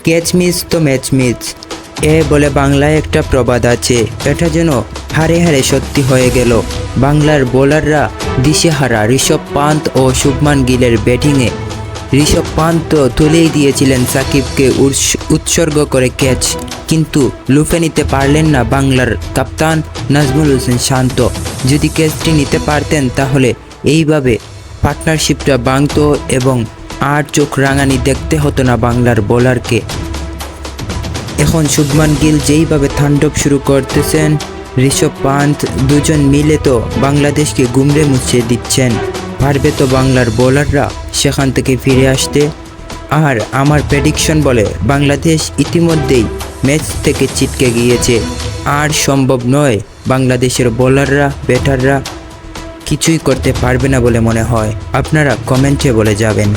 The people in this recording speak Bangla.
ক্যাচ মিস তো ম্যাচ মিস এ বলে বাংলায় একটা প্রবাদ আছে, এটা যেন হারে হারে সত্যি হয়ে গেল। বাংলার বোলাররা দিশেহারা। ঋষভ পান্ত ও শুভমান গিলের ব্যাটিংয়ে ঋষভ পান্ত তো তুলেই দিয়েছিলেন সাকিবকে উৎসর্গ করে ক্যাচ, কিন্তু লুফে নিতে পারলেন না বাংলার কাপ্তান নাজমুল হোসেন শান্ত। যদি ক্যাচটি নিতে পারতেন তাহলে এইভাবে পার্টনারশিপটা ভাঙত এবং আর চোখ রাঙানি দেখতে হতো না বাংলার বোলারকে। এখন শুভমান গিল যেইভাবে তাণ্ডব শুরু করতেছেন, ঋষভ পান্ত, দুজন মিলে তো বাংলাদেশকে গুমড়ে মুছিয়ে দিচ্ছেন। পারবে তো বাংলার বোলাররা সেখান থেকে ফিরে আসতে? আর আমার প্রেডিকশন বলে বাংলাদেশ ইতিমধ্যেই ম্যাচ থেকে ছিটকে গিয়েছে। আর সম্ভব নয়, বাংলাদেশের বোলাররা ব্যাটাররা কিছুই করতে পারবে না বলে মনে হয়। আপনারা কমেন্টে বলে যাবেন।